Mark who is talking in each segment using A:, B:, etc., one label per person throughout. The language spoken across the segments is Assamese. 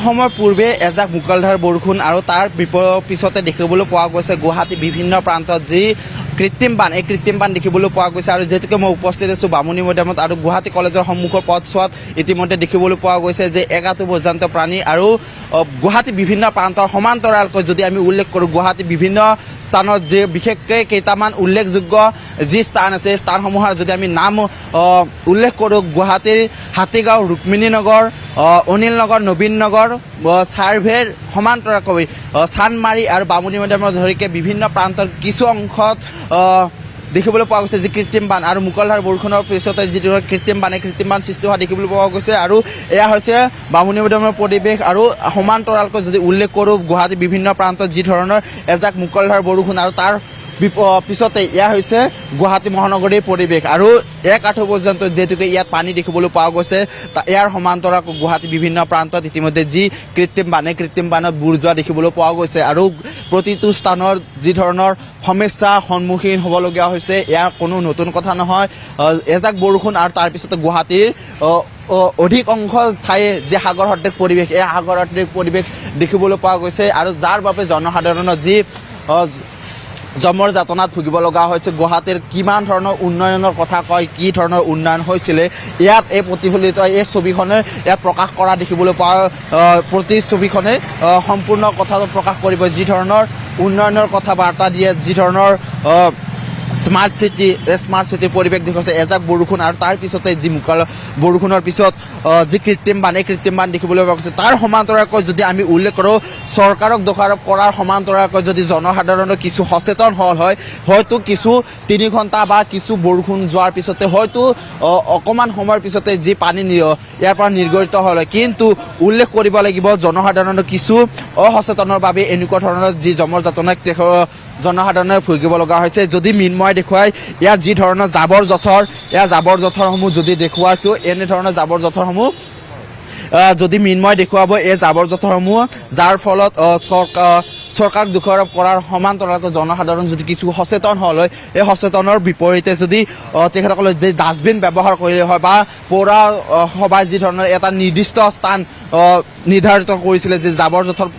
A: সময় পূৰ্বে এজাক মুকলধাৰ বৰষুণ আৰু তাৰ পিছতে দেখিবলৈ পোৱা গৈছে গুৱাহাটী বিভিন্ন প্ৰান্তত যি কৃত্ৰিম বান এই কৃত্ৰিম বান দেখিবলৈ পোৱা গৈছে আৰু যেহেতুকে মই উপস্থিত আছোঁ বামুণী মৈদামত আৰু গুৱাহাটী কলেজৰ সন্মুখৰ পথছোৱাত ইতিমধ্যে দেখিবলৈ পোৱা গৈছে যে এগাঁটো পৰ্যন্ত প্ৰাণী আৰু গুৱাহাটী বিভিন্ন প্ৰান্তৰ সমান্তৰালকৈ যদি আমি উল্লেখ কৰোঁ গুৱাহাটী বিভিন্ন স্থানত যে বিশেষকৈ কেইটামান উল্লেখযোগ্য যি স্থান আছে স্থানসমূহৰ যদি আমি নাম উল্লেখ কৰোঁ গুৱাহাটীৰ হাতীগাঁও ৰুক্মিণী নগৰ অনিল নগৰ নবীন নগৰ চাৰ্ভেৰ সমান্তৰালকৈ চানমাৰী আৰু বামুণী মৈদামৰ ধৰিকে বিভিন্ন প্ৰান্তৰ কিছু অংশত দেখিবলৈ পোৱা গৈছে যি কৃত্ৰিম বান আৰু মুকলধাৰ বৰষুণৰ পিছতে যিটো কৃত্ৰিম বান সৃষ্টি হোৱা দেখিবলৈ পোৱা গৈছে আৰু এয়া হৈছে বামুণী মৈদামৰ পৰিৱেশ আৰু সমান্তৰালকৈ যদি উল্লেখ কৰোঁ গুৱাহাটী বিভিন্ন প্ৰান্তত যি ধৰণৰ এজাক মুকলধাৰ বৰষুণ আৰু তাৰ পিছতে এয়া হৈছে গুৱাহাটী মহানগৰীৰ পৰিৱেশ আৰু এক আঁঠু পৰ্যন্ত যেহেতুকে ইয়াত পানী দেখিবলৈ পোৱা গৈছে ইয়াৰ সমান্তৰালকৈ গুৱাহাটী বিভিন্ন প্ৰান্তত ইতিমধ্যে যি কৃত্ৰিম বানত বুৰ যোৱা দেখিবলৈ পোৱা গৈছে আৰু প্ৰতিটো স্থানৰ যি ধৰণৰ সমস্যাৰ সন্মুখীন হ'বলগীয়া হৈছে ইয়াৰ কোনো নতুন কথা নহয় এজাক বৰষুণ আৰু তাৰপিছতে গুৱাহাটীৰ অধিক অংশ ঠাই যি সাগৰ সদৃশ পৰিৱেশ এই সাগৰ সদৃশ পৰিৱেশ দেখিবলৈ পোৱা গৈছে আৰু যাৰ বাবে জনসাধাৰণৰ যি জমৰ যাতনাত ভুগিব লগা হৈছে গুৱাহাটীৰ কিমান ধৰণৰ উন্নয়নৰ কথা কয় কি ধৰণৰ উন্নয়ন হৈছিলে ইয়াত এই প্ৰতিফলিত এই ছবিখনে ইয়াত প্ৰকাশ কৰা দেখিবলৈ পোৱা ছবিখনে সম্পূৰ্ণ কথাটো প্ৰকাশ কৰিব যি ধৰণৰ উন্নয়নৰ কথা বাৰ্তা দিয়ে যি ধৰণৰ স্মাৰ্ট চিটি পৰিৱেশ দেখুৱাইছে এজাক বৰষুণ আৰু তাৰ পিছতে যি বৰষুণৰ পিছত যি কৃত্ৰিম বান দেখিবলৈ পোৱা গৈছে তাৰ সমান্তৰালকৈ যদি আমি উল্লেখ কৰোঁ চৰকাৰক দোষাৰোপ কৰাৰ সমান্তৰালকৈ যদি জনসাধাৰণৰ কিছু সচেতন হ'ল হয় হয়তো কিছু 3 ঘণ্টা বা কিছু বৰষুণ যোৱাৰ পিছতে হয়তো অকণমান সময়ৰ পিছতে যি পানী ইয়াৰ পৰা নিৰ্গৰিত হ'ল হয় কিন্তু উল্লেখ কৰিব লাগিব জনসাধাৰণৰ কিছু অসচেতনৰ বাবে এনেকুৱা ধৰণৰ যি জমৰ যাতনাক জনসাধাৰণে ভুগিব লগা হৈছে যদি মৃন্ময় দেখুৱাই ইয়াত যি ধৰণৰ জাবৰ জোঁথৰসমূহ যদি দেখুৱাইছোঁ এনেধৰণৰ জাবৰ জোঁথৰসমূহ যদি মৃন্ময় দেখুৱাব এই জাবৰ জোঁথৰসমূহ যাৰ ফলত চৰকাৰক দোষাৰোপ কৰাৰ সমান্তৰালকৈ জনসাধাৰণ যদি কিছু সচেতন হ'ল হয় এই সচেতনৰ বিপৰীতে যদি তেখেতসকলে যদি ডাষ্টবিন ব্যৱহাৰ কৰিলে হয় বা পৌৰসভাই যি ধৰণৰ এটা নিৰ্দিষ্ট স্থান নিৰ্ধাৰিত কৰিছিলে যে জাবৰ জোঁথৰ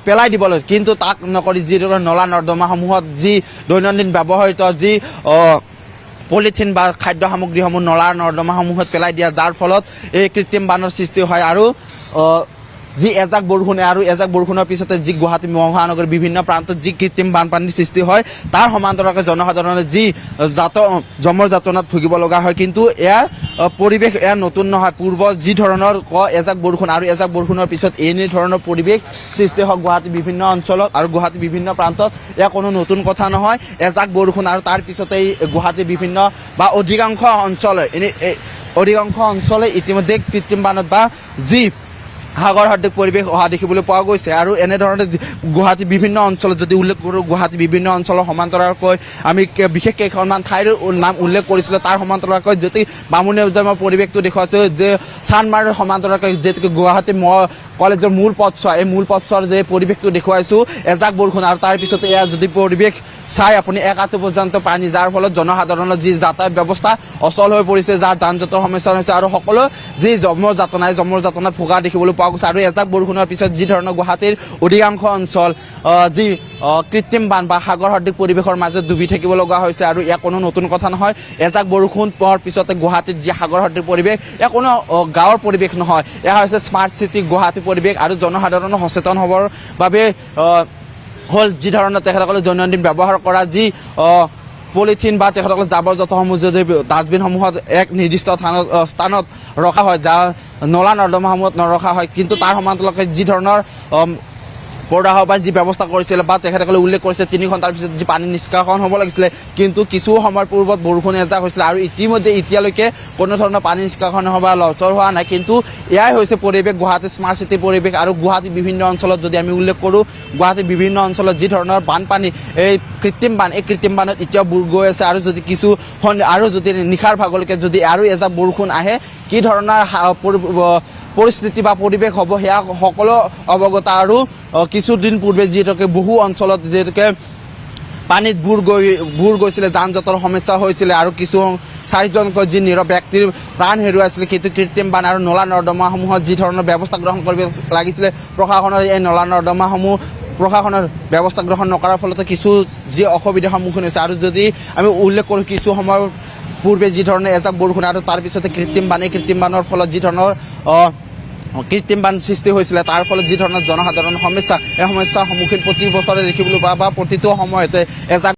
A: পেলাই দিবলৈ কিন্তু তাক নকৰি যি ধৰণৰ নলা নৰ্দমাসমূহত যি দৈনন্দিন ব্যৱহৃত যি পলিথিন বা খাদ্য সামগ্ৰীসমূহ নলা নৰ্দমাসমূহত পেলাই দিয়া যাৰ ফলত এই কৃত্ৰিম বানৰ সৃষ্টি হয় আৰু যি এজাক বৰষুণৰ পিছতে যি গুৱাহাটী মহানগৰীৰ বিভিন্ন প্ৰান্তত যি কৃত্ৰিম বানপানীৰ সৃষ্টি হয় তাৰ সমান্তৰালকৈ জনসাধাৰণে যি জমৰ যাতনাত ভুগিব লগা হয় কিন্তু এয়া পৰিৱেশ এয়া নতুন নহয় পূৰ্ব যি ধৰণৰ এজাক বৰষুণ আৰু এজাক বৰষুণৰ পিছত এনে ধৰণৰ পৰিৱেশ সৃষ্টি হয় গুৱাহাটী বিভিন্ন অঞ্চলত আৰু গুৱাহাটী বিভিন্ন প্ৰান্তত এয়া কোনো নতুন কথা নহয় এজাক বৰষুণ আৰু তাৰ পিছতেই গুৱাহাটী বিভিন্ন বা অধিকাংশ অঞ্চলে ইতিমধ্যে কৃত্ৰিম বানত বা যি সাগৰ সদৃশ পৰিৱেশ অহা দেখিবলৈ পোৱা গৈছে আৰু এনেধৰণে গুৱাহাটী বিভিন্ন অঞ্চলত যদি উল্লেখ কৰোঁ গুৱাহাটী বিভিন্ন অঞ্চলৰ সমান্তৰালকৈ আমি বিশেষ কেইখনমান ঠাইৰ নাম উল্লেখ কৰিছিলোঁ তাৰ সমান্তৰালকৈ যদি বামুণী মৈদামৰ পৰিৱেশটো দেখুৱাইছোঁ যে চানমাৰীৰ সমান্তৰালকৈ যিহেতুকে গুৱাহাটী কলেজৰ মূল পথছোৱা এই মূল পথছোৱাৰ যে পৰিৱেশটো দেখুৱাইছোঁ এজাক বৰষুণ আৰু তাৰ পিছতে এয়া যদি পৰিৱেশ চাই আপুনি এক আঁঠু পৰ্যন্ত পানী যাৰ ফলত জনসাধাৰণৰ যি যাতায়াত ব্যৱস্থা অচল হৈ পৰিছে যাৰ যান জঁটৰ সমস্যা হৈছে আৰু সকলো যি জমৰ যাতনাত ভোগা দেখিবলৈ পোৱা গৈছে আৰু এজাক বৰষুণৰ পিছত যি ধৰণৰ গুৱাহাটীৰ অধিকাংশ অঞ্চল যি কৃত্ৰিম বান বা সাগৰ সদৃশ পৰিৱেশৰ মাজত ডুবি থাকিব লগা হৈছে আৰু ইয়াৰ কোনো নতুন কথা নহয় এজাক বৰষুণ পোৱাৰ পিছতে গুৱাহাটীত যি সাগৰ সদৃশ পৰিৱেশ এয়া কোনো গাঁৱৰ পৰিৱেশ নহয় এয়া হৈছে স্মাৰ্ট চিটি গুৱাহাটী পৰিৱেশ আৰু জনসাধাৰণৰ সচেতন হ'বৰ বাবে হ'ল যি ধৰণৰ তেখেতসকলে দৈনন্দিন ব্যৱহাৰ কৰা যি পলিথিন বা তেখেতসকলে জাবৰ জোঁথৰসমূহ যদি ডাষ্টবিনসমূহত এক নিৰ্দিষ্ট স্থানত ৰখা হয় যা নলা নৰ্দমাসমূহত নৰখা হয় কিন্তু তাৰ সমান্তৰালকৈ যি ধৰণৰ পৌৰসভাই যি ব্যৱস্থা কৰিছিলে বা তেখেতসকলে উল্লেখ কৰিছে 3 ঘণ্টাৰ পিছত যি পানী নিষ্কাশন হ'ব লাগিছিলে কিন্তু কিছু সময়ৰ পূৰ্বত বৰষুণ এজাক হৈছিলে আৰু ইতিমধ্যে এতিয়ালৈকে কোনো ধৰণৰ পানী নিষ্কাশন বা লৰচৰ হোৱা নাই কিন্তু এয়াই হৈছে পৰিৱেশ গুৱাহাটী স্মাৰ্ট চিটি পৰিৱেশ আৰু গুৱাহাটী বিভিন্ন অঞ্চলত যদি আমি উল্লেখ কৰোঁ গুৱাহাটী বিভিন্ন অঞ্চলত যি ধৰণৰ বানপানী এই কৃত্ৰিম বানত এতিয়াও বুৰ গৈ আছে আৰু যদি নিশাৰ ভাগলৈকে যদি আৰু এজাক বৰষুণ আহে কি ধৰণৰ পৰিস্থিতি বা পৰিৱেশ হ'ব সেয়া সকলো অৱগত আৰু কিছুদিন পূৰ্বে যিহেতুকে বহু অঞ্চলত যিহেতুকে পানীত বুৰ গৈছিলে, যান জঁটৰ সমস্যা হৈছিলে আৰু কিছু 4জনকৈ যি নিৰৱ ব্যক্তিৰ প্ৰাণ হেৰুৱাইছিলে। সেইটো কৃত্ৰিম বান আৰু নলা নৰ্দমাসমূহত যি ধৰণৰ ব্যৱস্থা গ্ৰহণ কৰিব লাগিছিলে প্ৰশাসনৰ, এই নলা নৰ্দমাসমূহ প্ৰশাসনৰ ব্যৱস্থা গ্ৰহণ নকৰাৰ ফলতে কিছু যি অসুবিধাৰ সন্মুখীন হৈছে। আৰু যদি আমি উল্লেখ কৰোঁ কিছু সময়ৰ পূৰ্বে যি ধৰণে এজাক বৰষুণ আৰু তাৰ পিছতে কৃত্ৰিম বানৰ ফলত যি ধৰণৰ কৃত্ৰিম বান সৃষ্টি হৈছিলে, তাৰ ফলত যি ধৰণৰ জনসাধাৰণৰ সমস্যা, এই সমস্যাৰ সন্মুখীন প্ৰতি বছৰে দেখিবলৈ পোৱা বা প্ৰতিটো সময়তে এজাক